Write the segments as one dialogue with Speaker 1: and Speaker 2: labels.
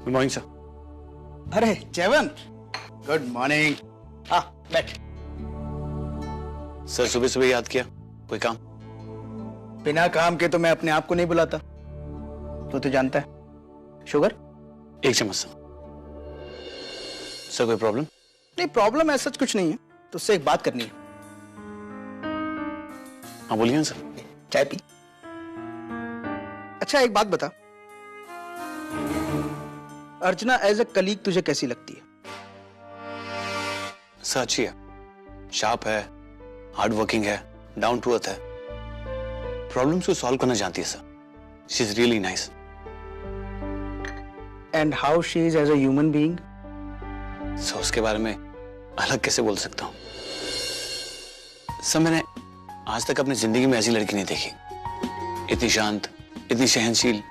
Speaker 1: Good morning sir.
Speaker 2: अरे जयवंत, good morning. हाँ बैठ।
Speaker 1: सर सुबह सुबह याद किया, कोई काम?
Speaker 2: बिना काम के तो मैं अपने आप को नहीं बुलाता, तो जानता है। शुगर?
Speaker 1: 1 चम्मच सर। सर कोई प्रॉब्लम?
Speaker 2: नहीं, प्रॉब्लम ऐसा कुछ नहीं है, तुझसे एक बात करनी है।
Speaker 1: हाँ बोलिए सर।
Speaker 2: चाय पी। अच्छा एक बात बता, अर्चना एज ए कलीग तुझे कैसी लगती है?
Speaker 1: सर अच्छी है, शार्प है, हार्ड वर्किंग है, डाउन टू अर्थ है, प्रॉब्लम्स को सॉल्व करना जानती है sir. She is really nice.
Speaker 2: And how she is as a human being?
Speaker 1: Sir उसके बारे में अलग कैसे बोल सकता हूँ सर। मैंने आज तक अपनी जिंदगी में ऐसी लड़की नहीं देखी, इतनी शांत, इतनी सहनशील,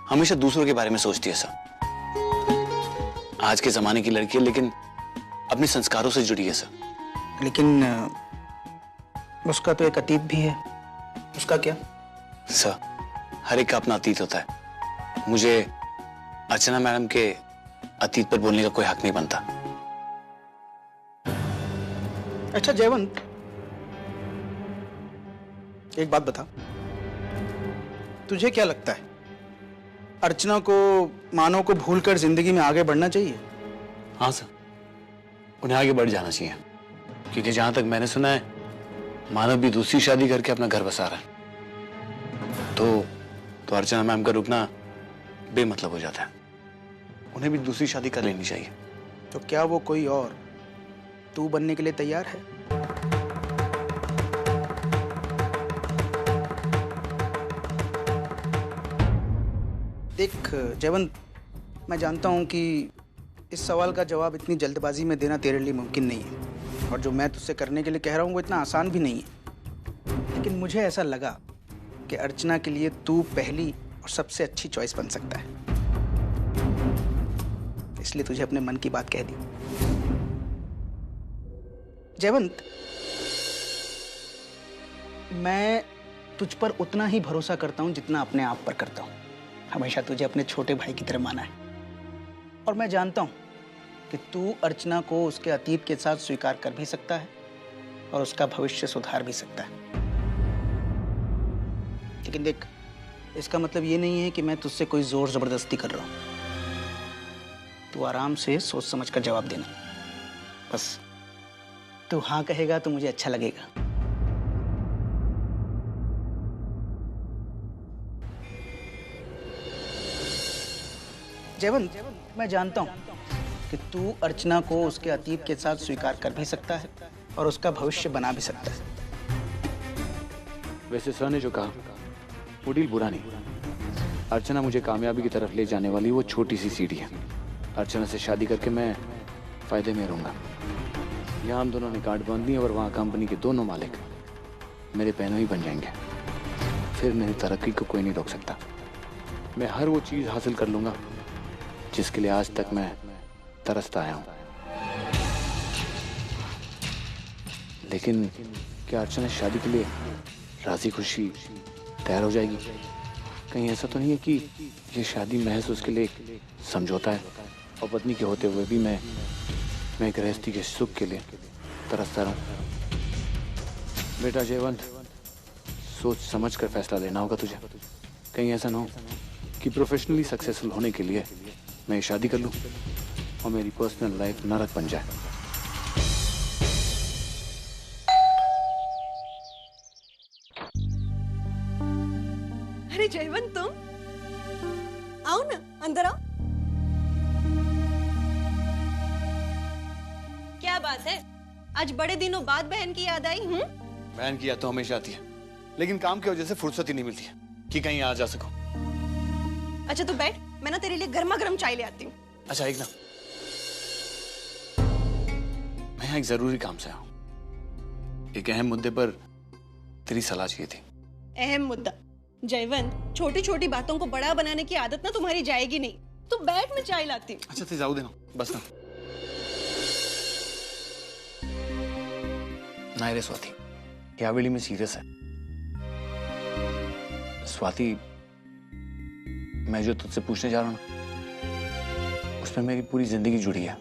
Speaker 1: हमेशा दूसरों के बारे में सोचती है सर। आज के जमाने की लड़की है लेकिन अपने संस्कारों से जुड़ी है सर।
Speaker 2: लेकिन उसका तो एक अतीत भी है, उसका क्या?
Speaker 1: सर हर एक का अपना अतीत होता है, मुझे अर्चना मैडम के अतीत पर बोलने का कोई हक नहीं बनता।
Speaker 2: अच्छा जयवंत, एक बात बता, तुझे क्या लगता है अर्चना को, मानव को भूलकर जिंदगी में आगे बढ़ना चाहिए?
Speaker 1: हाँ सर, उन्हें आगे बढ़ जाना चाहिए, क्योंकि जहां तक मैंने सुना है मानव भी दूसरी शादी करके अपना घर बसा रहा है, तो अर्चना मैम का रुकना बेमतलब हो जाता है। उन्हें भी दूसरी शादी कर लेनी चाहिए।
Speaker 2: तो क्या वो कोई और तू बनने के लिए तैयार है? देख जयवंत, मैं जानता हूं कि इस सवाल का जवाब इतनी जल्दबाजी में देना तेरे लिए मुमकिन नहीं है, और जो मैं तुझसे करने के लिए कह रहा हूं वो इतना आसान भी नहीं है। लेकिन मुझे ऐसा लगा कि अर्चना के लिए तू पहली और सबसे अच्छी चॉइस बन सकता है, इसलिए तुझे अपने मन की बात कह दी। जयवंत, मैं तुझ पर उतना ही भरोसा करता हूं जितना अपने आप पर करता हूं। हमेशा तुझे अपने छोटे भाई की तरह माना है, और मैं जानता हूं कि तू अर्चना को उसके अतीत के साथ स्वीकार कर भी सकता है और उसका भविष्य सुधार भी सकता है। लेकिन देख, इसका मतलब ये नहीं है कि मैं तुझसे कोई जोर जबरदस्ती कर रहा हूं। तू आराम से सोच समझ कर जवाब देना, बस तू हाँ कहेगा तो मुझे अच्छा लगेगा। जयवंत, मैं जानता हूं कि तू अर्चना को उसके अतीत के साथ स्वीकार कर भी सकता है और उसका भविष्य बना भी सकता है।
Speaker 1: वैसे सर ने जो कहा वो डील बुरा नहीं। अर्चना मुझे कामयाबी की तरफ ले जाने वाली वो छोटी सी सीढ़ी है। अर्चना से शादी करके मैं फायदे में रहूंगा। यहाँ हम दोनों ने गांठ बांधनी है और वहाँ कंपनी के दोनों मालिक मेरे बहनों ही बन जाएंगे। फिर मेरी तरक्की को कोई नहीं रोक सकता। मैं हर वो चीज़ हासिल कर लूंगा जिसके लिए आज तक मैं तरसता आया हूँ। लेकिन क्या अर्चना शादी के लिए राजी खुशी तैयार हो जाएगी? कहीं ऐसा तो नहीं है कि ये शादी महज उसके लिए समझौता है और पत्नी के होते हुए भी मैं गृहस्थी के सुख के लिए तरसता रहूं? बेटा जयवंत, सोच समझ कर फैसला लेना होगा तुझे। कहीं ऐसा ना हो कि प्रोफेशनली सक्सेसफुल होने के लिए मैं शादी कर लूं और मेरी पर्सनल लाइफ नरक बन जाए।
Speaker 3: अरे जयवंत, तुम आओ ना, अंदर आओ। क्या बात है, आज बड़े दिनों बाद बहन की याद आई?
Speaker 1: बहन की याद तो हमेशा आती है, लेकिन काम की वजह से फुर्सत ही नहीं मिलती है कि कहीं आ जा सकूं।
Speaker 3: अच्छा तो बैठ, मैं ना तेरे लिए गर्मा गर्म चाय ले आती हूँ।
Speaker 1: अच्छा एक ना, मैं यहाँ एक जरूरी काम से आया हूँ। एक अहम मुद्दे पर तेरी सलाह चाहिए थी।
Speaker 3: अहम मुद्दा? जयवंत, छोटी छोटी बातों को बड़ा बनाने की आदत ना तुम्हारी जाएगी नहीं। तू बैठ, मैं चाय लाती हूँ।
Speaker 1: अच्छा जाओ देना, बस ना। नहीं रे स्वाति, यावेली में सीरियस है। स्वाति, मैं जो तुझसे पूछने जा रहा हूँ ना, उसमें मेरी पूरी जिंदगी जुड़ी है।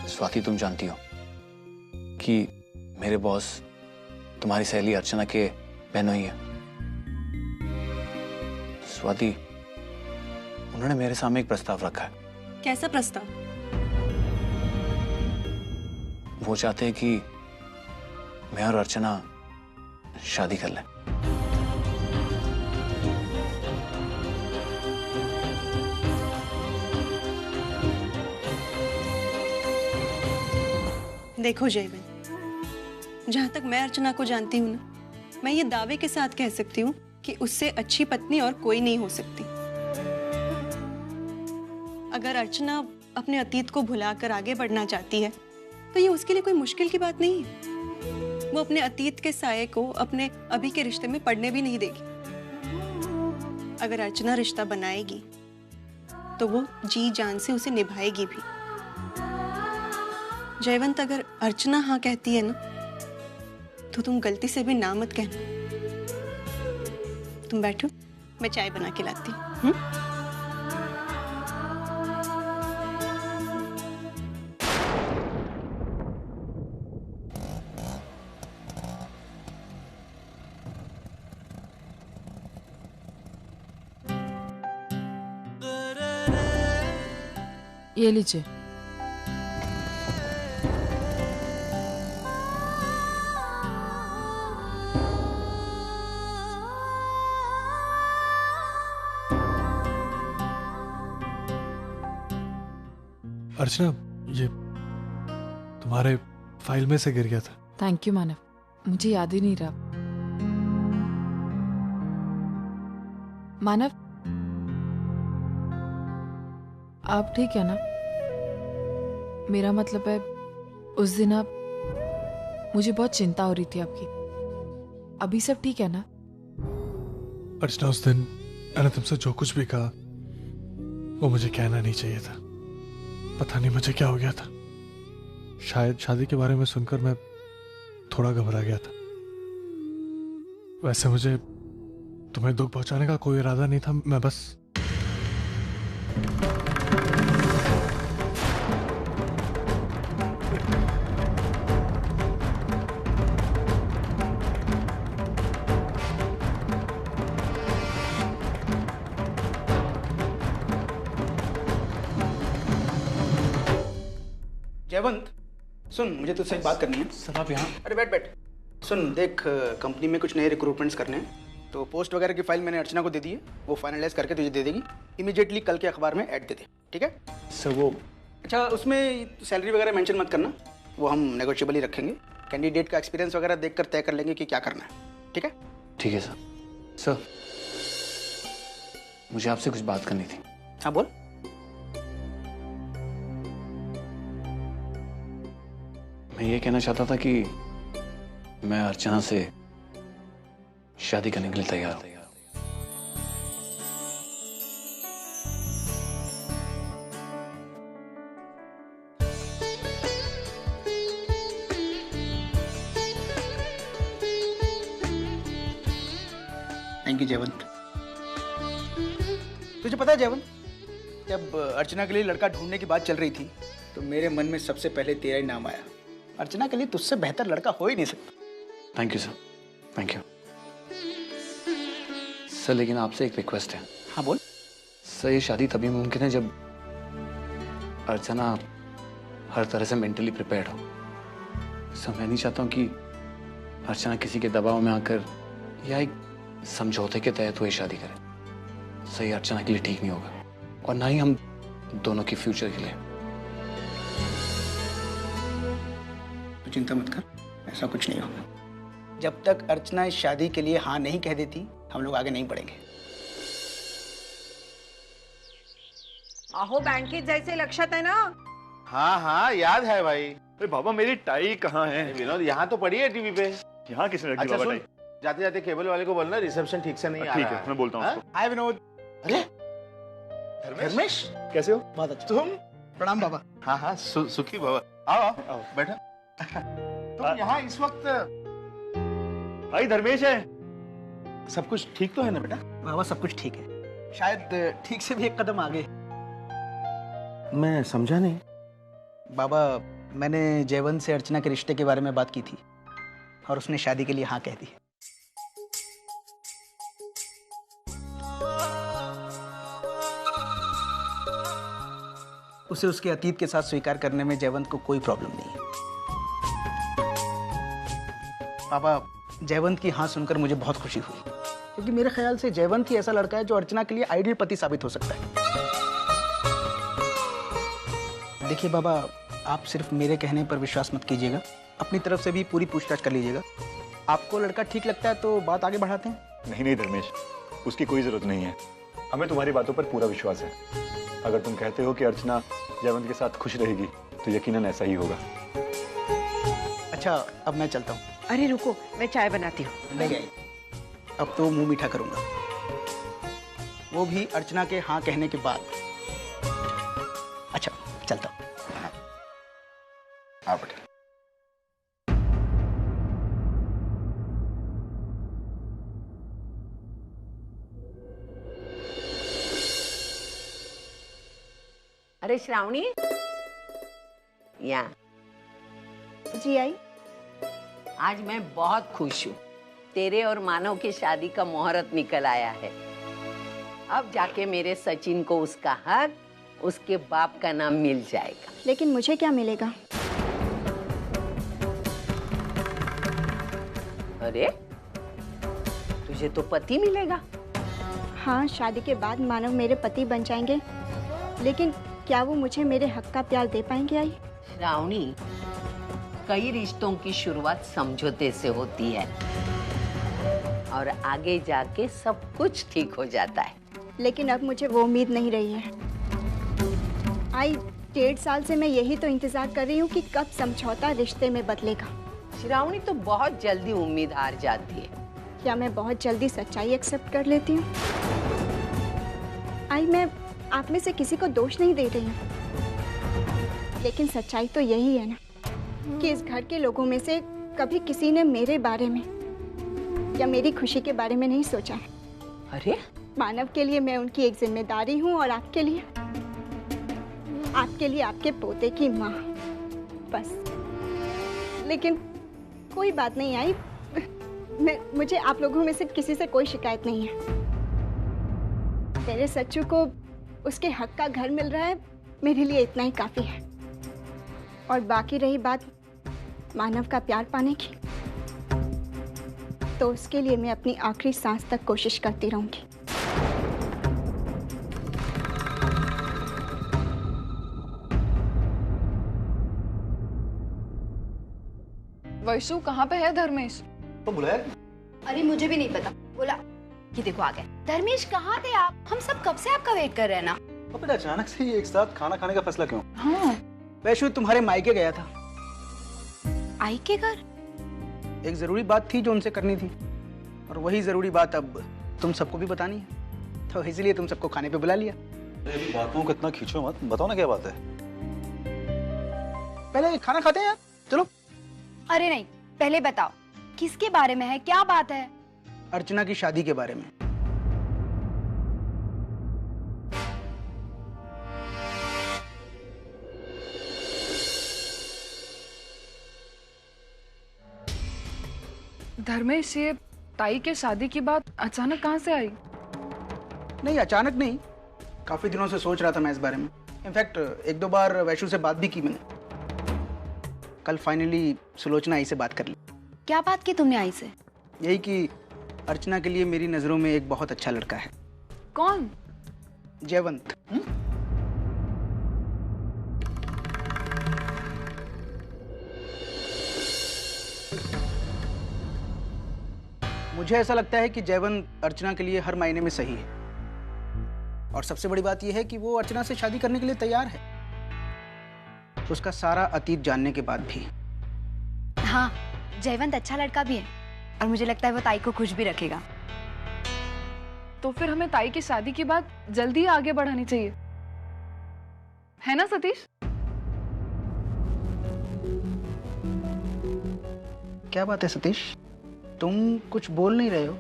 Speaker 1: स्वाति, तुम जानती हो कि मेरे बॉस तुम्हारी सहेली अर्चना के बहनोई है। स्वाति, उन्होंने मेरे सामने एक प्रस्ताव रखा है।
Speaker 3: कैसा प्रस्ताव?
Speaker 1: वो चाहते हैं कि मैं और अर्चना शादी कर लें।
Speaker 3: देखो जयवंत, जहां तक मैं अर्चना को जानती हूँ ना, मैं ये दावे के साथ कह सकती हूँ कि उससे अच्छी पत्नी और कोई नहीं हो सकती। अगर अर्चना अपने अतीत को भुलाकर आगे बढ़ना चाहती है तो ये उसके लिए कोई मुश्किल की बात नहीं है। वो अपने अतीत के साये को अपने अभी के रिश्ते में पड़ने भी नहीं देगी। अगर अर्चना रिश्ता बनाएगी तो वो जी जान से उसे निभाएगी भी। जयवंत, अगर अर्चना हाँ कहती है ना, तो तुम गलती से भी ना मत कहना। तुम बैठो, मैं चाय बना के लाती हूँ।
Speaker 4: ये लीजिए।
Speaker 5: अर्चना, ये तुम्हारे फाइल में से गिर गया था।
Speaker 4: थैंक यू मानव, मुझे याद ही नहीं रहा। मानव, आप ठीक है ना? मेरा मतलब है, उस दिन आप, मुझे बहुत चिंता हो रही थी आपकी। अभी सब ठीक है ना?
Speaker 5: अर्चना, उस दिन मैंने तुमसे जो कुछ भी कहा वो मुझे कहना नहीं चाहिए था। पता नहीं मुझे क्या हो गया था। शायद शादी के बारे में सुनकर मैं थोड़ा घबरा गया था। वैसे मुझे तुम्हें दुख पहुंचाने का कोई इरादा नहीं था। मैं बस
Speaker 2: जयवंत, सुन, मुझे तुझसे एक बात करनी है।
Speaker 1: सर आप यहाँ?
Speaker 2: अरे बैठ बैठ। सुन, देख, कंपनी में कुछ नए रिक्रूटमेंट्स करने हैं, तो पोस्ट वगैरह की फाइल मैंने अर्चना को दे दी है। वो फाइनलाइज करके तुझे दे देगी। इमीडिएटली कल के अखबार में ऐड दे दे, ठीक है?
Speaker 1: सर वो,
Speaker 2: अच्छा, उसमें सैलरी वगैरह मेंशन मत करना, वो हम नेगोशिएबल ही रखेंगे। कैंडिडेट का एक्सपीरियंस वगैरह देखकर तय कर लेंगे कि क्या करना है, ठीक है?
Speaker 1: ठीक है सर। सर, मुझे आपसे कुछ बात करनी थी।
Speaker 2: हाँ बोल।
Speaker 1: मैं ये कहना चाहता था कि मैं अर्चना से शादी करने के लिए तैयार हूं।
Speaker 2: थैंक यू जयवंत। तुझे पता है जयवंत, जब अर्चना के लिए लड़का ढूंढने की बात चल रही थी तो मेरे मन में सबसे पहले तेरा ही नाम आया। अर्चना के लिए तुझसे बेहतर लड़का हो ही नहीं सकता।
Speaker 1: Thank you sir, thank you sir. लेकिन आपसे एक रिक्वेस्ट है।
Speaker 2: हाँ बोल।
Speaker 1: सर, ये शादी तभी मुमकिन है जब अर्चना हर तरह से मेंटली प्रिपेयर्ड हो। सर, मैं नहीं चाहता हूँ कि अर्चना किसी के दबाव में आकर या एक समझौते के तहत वो ये शादी करे। सर, ये अर्चना के लिए ठीक नहीं होगा और ना ही हम दोनों के फ्यूचर के लिए।
Speaker 2: तो चिंता मत कर, ऐसा कुछ नहीं होगा। जब तक अर्चना इस शादी के लिए हाँ नहीं कह देती, हम लोग आगे नहीं बढ़ेंगे।
Speaker 6: अहो, बँकेत जायचे लक्षात आहे ना?
Speaker 7: हाँ हाँ याद है भाई।
Speaker 8: अरे बाबा, मेरी टाई कहाँ है?
Speaker 7: विनोद, यहाँ तो पड़ी है टीवी पे।
Speaker 8: यहाँ किसने रख दी
Speaker 7: अच्छा
Speaker 8: बाबा
Speaker 7: सुन,
Speaker 8: टाई?
Speaker 7: जाते जाते केबल वाले को बोलना रिसेप्शन ठीक से नहीं आ
Speaker 8: ठीक
Speaker 7: रहा
Speaker 8: है, मैं बोलता हूँ
Speaker 7: हाँ?
Speaker 8: उसको।
Speaker 2: हाय विनोद।
Speaker 7: अरे धर्मेश,
Speaker 8: कैसे हो?
Speaker 2: बहुत अच्छा।
Speaker 7: तुम?
Speaker 2: प्रणाम बाबा।
Speaker 7: हाँ हाँ, सुखी बाबा। आओ आओ बैठो। तुम यहाँ इस वक्त?
Speaker 8: भाई धर्मेश है।
Speaker 7: सब कुछ ठीक तो है ना बेटा?
Speaker 2: बाबा सब कुछ ठीक है, शायद ठीक से भी एक कदम आगे।
Speaker 7: मैं समझा नहीं।
Speaker 2: बाबा, मैंने जयवंत से अर्चना के रिश्ते के बारे में बात की थी और उसने शादी के लिए हाँ कह दी। उसे उसके अतीत के साथ स्वीकार करने में जयवंत को कोई प्रॉब्लम नहीं है। पापा, जयवंत की हाँ सुनकर मुझे बहुत खुशी हुई, क्योंकि मेरे ख्याल से जयवंत ही ऐसा लड़का है जो अर्चना के लिए आइडियल पति साबित हो सकता है। देखिए बाबा, आप सिर्फ मेरे कहने पर विश्वास मत कीजिएगा, अपनी तरफ से भी पूरी पूछताछ कर लीजिएगा। आपको लड़का ठीक लगता है तो बात आगे बढ़ाते हैं।
Speaker 8: नहीं नहीं धर्मेश, उसकी कोई जरूरत नहीं है। हमें तुम्हारी बातों पर पूरा विश्वास है। अगर तुम कहते हो कि अर्चना जयवंत के साथ खुश रहेगी तो यकीनन ऐसा ही होगा।
Speaker 2: अच्छा, अब मैं चलता हूँ।
Speaker 6: अरे रुको, मैं चाय बनाती हूँ।
Speaker 2: नहीं गई, अब तो मुंह मीठा करूंगा, वो भी अर्चना के हाँ कहने के बाद। अच्छा, चलता हूँ।
Speaker 7: हाँ बेटा।
Speaker 6: अरे श्रावणी, यहाँ
Speaker 9: जी आई।
Speaker 6: आज मैं बहुत खुश हूँ। तेरे और मानव की शादी का मुहूर्त निकल आया है। अब जाके मेरे सचिन को उसका हक, उसके बाप का नाम मिल जाएगा।
Speaker 9: लेकिन मुझे क्या मिलेगा?
Speaker 6: अरे, तुझे तो पति मिलेगा।
Speaker 9: हाँ, शादी के बाद मानव मेरे पति बन जाएंगे, लेकिन क्या वो मुझे मेरे हक का प्यार दे पाएंगे? आई
Speaker 6: श्रावणी, कई रिश्तों की शुरुआत समझौते से होती है और आगे जाके सब कुछ ठीक हो जाता है।
Speaker 9: लेकिन अब मुझे वो उम्मीद नहीं रही है। आई 1.5 साल से मैं यही तो इंतजार कर रही हूँ कि कब समझौता रिश्ते में बदलेगा।
Speaker 6: श्रावणी तो बहुत जल्दी उम्मीद हार जाती है।
Speaker 9: क्या मैं बहुत जल्दी सच्चाई एक्सेप्ट कर लेती हूँ? आई, मैं आप में से किसी को दोष नहीं दे रही हूँ, लेकिन सच्चाई तो यही है ना कि इस घर के लोगों में से कभी किसी ने मेरे बारे में या मेरी खुशी के बारे में नहीं सोचा है।
Speaker 6: अरे,
Speaker 9: मानव के लिए मैं उनकी एक जिम्मेदारी हूँ और आपके लिए आपके पोते की माँ, बस। लेकिन कोई बात नहीं आई, मुझे आप लोगों में से किसी से कोई शिकायत नहीं है। मेरे सच्चू को उसके हक का घर मिल रहा है, मेरे लिए इतना ही काफी है। और बाकी रही बात मानव का प्यार पाने की, तो उसके लिए मैं अपनी आखिरी सांस तक कोशिश करती रहूंगी।
Speaker 4: वैशु कहाँ पे है धर्मेश?
Speaker 7: तो बुलाया?
Speaker 10: अरे मुझे भी नहीं पता, बोला कि देखो आ गए। धर्मेश कहाँ थे आप? हम सब कब से आपका वेट कर रहे हैं ना।
Speaker 2: तो बेटा, अचानक से एक साथ खाना खाने का फैसला क्यों?
Speaker 4: हाँ,
Speaker 2: वैशु, तुम्हारे मायके गया था।
Speaker 10: आई के घर?
Speaker 2: एक जरूरी बात थी जो उनसे करनी थी, और वही जरूरी बात अब तुम सबको भी बतानी है, तो इसलिए तुम सबको खाने पे बुला लिया।
Speaker 7: अभी बातों को इतना खींचो मत, बताओ ना क्या बात है।
Speaker 2: पहले खाना खाते हैं यार, चलो।
Speaker 10: अरे नहीं, पहले बताओ किसके बारे में है, क्या बात है?
Speaker 2: अर्चना की शादी के बारे में।
Speaker 4: धर्मेश, ये ताई के शादी की बात अचानक कहाँ से आई?
Speaker 2: नहीं, अचानक नहीं, काफी दिनों से सोच रहा था मैं इस बारे में। इनफैक्ट 1-2 बार वैशु से बात भी की मैंने। कल फाइनली सुलोचना आई से बात कर ली।
Speaker 10: क्या बात की तुमने आई से?
Speaker 2: यही कि अर्चना के लिए मेरी नजरों में एक बहुत अच्छा लड़का है।
Speaker 4: कौन?
Speaker 2: जयवंत। मुझे ऐसा लगता है कि जयवंत अर्चना के लिए हर मायने में सही है, और सबसे बड़ी बात यह है कि वो अर्चना से शादी करने के लिए तैयार है, उसका सारा अतीत जानने के बाद भी।
Speaker 10: हाँ, जयवंत अच्छा लड़का भी है और मुझे लगता है वो ताई को खुश भी रखेगा।
Speaker 4: तो फिर हमें ताई की शादी की बात जल्दी आगे बढ़ानी चाहिए, है ना सतीश?
Speaker 2: क्या बात है सतीश, तुम कुछ बोल नहीं रहे हो?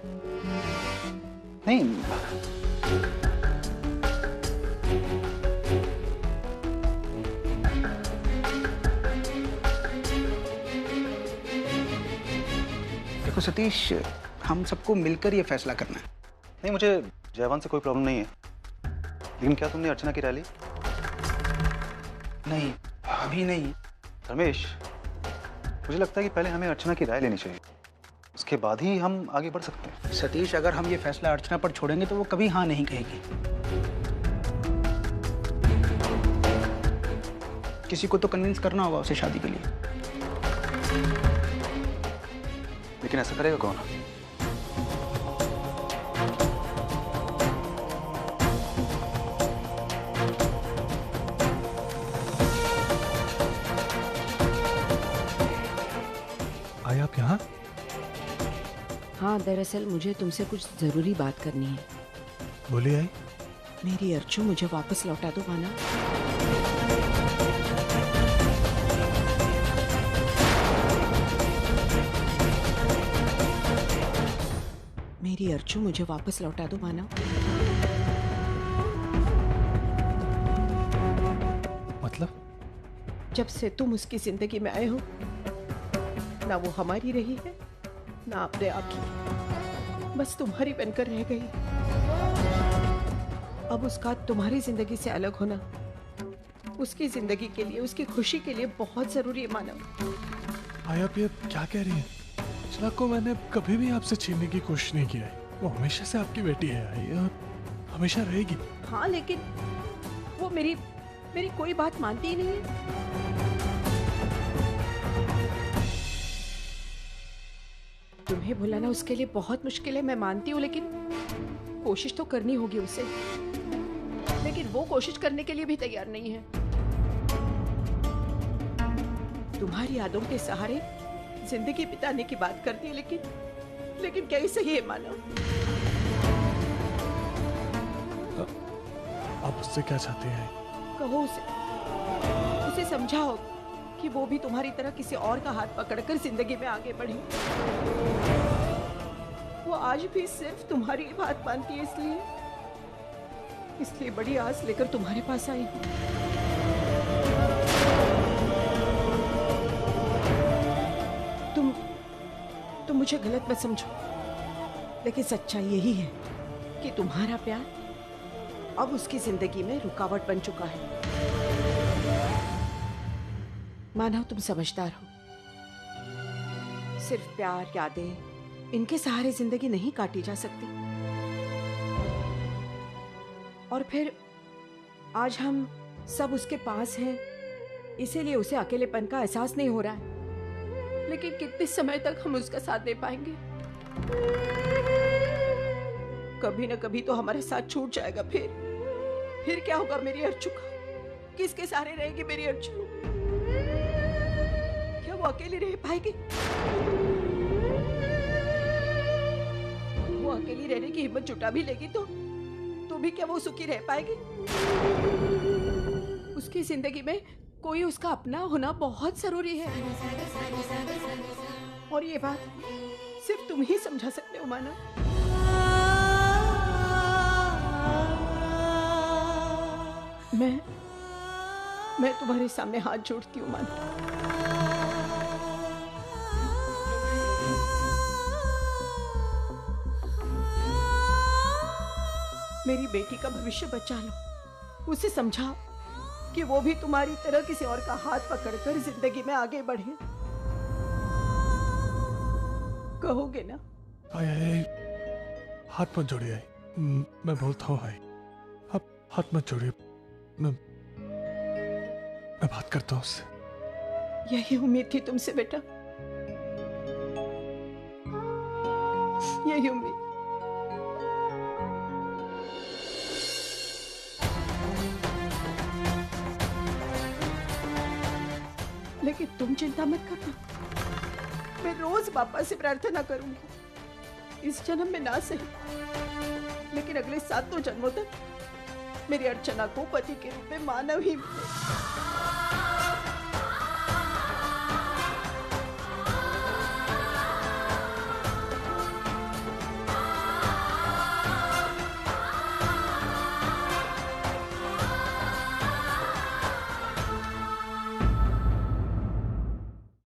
Speaker 7: नहीं,
Speaker 2: देखो सतीश, हम सबको मिलकर ये फैसला करना है।
Speaker 11: नहीं, मुझे जयवंत से कोई प्रॉब्लम नहीं है, लेकिन क्या तुमने अर्चना की राय ली?
Speaker 2: नहीं, अभी नहीं।
Speaker 11: धर्मेश, मुझे लगता है कि पहले हमें अर्चना की राय लेनी चाहिए, उसके बाद ही हम आगे बढ़ सकते हैं।
Speaker 2: सतीश, अगर हम ये फैसला अर्चना पर छोड़ेंगे तो वो कभी हाँ नहीं कहेगी। किसी को तो कन्विंस करना होगा उसे शादी के लिए।
Speaker 11: लेकिन ऐसा करेगा कौन?
Speaker 5: आए आप यहाँ?
Speaker 6: हाँ, दरअसल मुझे तुमसे कुछ जरूरी बात करनी है।
Speaker 5: बोलिए आई।
Speaker 6: मेरी अर्चू मुझे वापस लौटा दो माना। मेरी अर्चू मुझे वापस लौटा दो माना।
Speaker 5: मतलब?
Speaker 6: जब से तुम उसकी जिंदगी में आए हो, ना वो हमारी रही है ना अपने आप की, बस तुम्हारी बनकर रह गई। अब उसका तुम्हारी जिंदगी से अलग होना उसकी जिंदगी के लिए, उसकी खुशी के लिए बहुत जरूरी है मानव।
Speaker 5: आया आप ये क्या कह रही हैं? अर्चना को मैंने कभी भी आपसे छीनने की कोशिश नहीं की है। वो हमेशा से आपकी बेटी है आई, और हमेशा रहेगी।
Speaker 6: हाँ, लेकिन वो मेरी कोई बात मानती ही नहीं है। तुम्हें भुलाना उसके लिए बहुत मुश्किल है, मैं मानती हूँ, लेकिन कोशिश तो करनी होगी उसे। लेकिन वो कोशिश करने के लिए भी तैयार नहीं है। तुम्हारी यादों के सहारे जिंदगी बिताने की बात करती है, लेकिन क्या ये सही है मानव?
Speaker 5: आप उससे क्या चाहते हैं?
Speaker 6: कहो उसे समझाओ कि वो भी तुम्हारी तरह किसी और का हाथ पकड़कर जिंदगी में आगे बढ़े। वो आज भी सिर्फ तुम्हारी बात मानती है, इसलिए बड़ी आस लेकर तुम्हारे पास आई हूँ। तुम मुझे गलत मत समझो, लेकिन सच्चाई यही है कि तुम्हारा प्यार अब उसकी जिंदगी में रुकावट बन चुका है। मानव, तुम समझदार हो। सिर्फ प्यार, यादें, इनके सहारे जिंदगी नहीं काटी जा सकती। और फिर आज हम सब उसके पास हैं, इसीलिए उसे अकेलेपन का एहसास नहीं हो रहा है। लेकिन कितने समय तक हम उसका साथ दे पाएंगे? कभी ना कभी तो हमारा साथ छूट जाएगा। फिर क्या होगा मेरी अर्चू का? किसके सहारे रहेगी मेरी अर्चू? क्या वो अकेली रह पाएगी? वो अकेली रहने की हिम्मत जुटा भी लेगी तो भी क्या वो सुखी रह पाएगी? उसकी जिंदगी में कोई उसका अपना होना बहुत जरूरी है, और ये बात सिर्फ तुम ही समझा सकते हो माना। मैं तुम्हारे सामने हाथ जोड़ती हूँ माना। मेरी बेटी का भविष्य बचा लो। उसे समझा कि वो भी तुम्हारी तरह किसी और का हाथ पकड़कर जिंदगी में आगे बढ़े। कहोगे ना?
Speaker 5: आई, हाथ मत जोड़िए। मैं बोलता हूँ आई, आप हाथ मत जोड़िए। मैं बात करता हूँ उससे।
Speaker 6: यही उम्मीद थी तुमसे बेटा, यही उम्मीद। लेकिन तुम चिंता मत करना, मैं रोज बाबा से प्रार्थना करूंगी। इस जन्म में ना सही, लेकिन अगले 7 जन्मों तक मेरी अर्चना को पति के रूप में मानव ही मिले।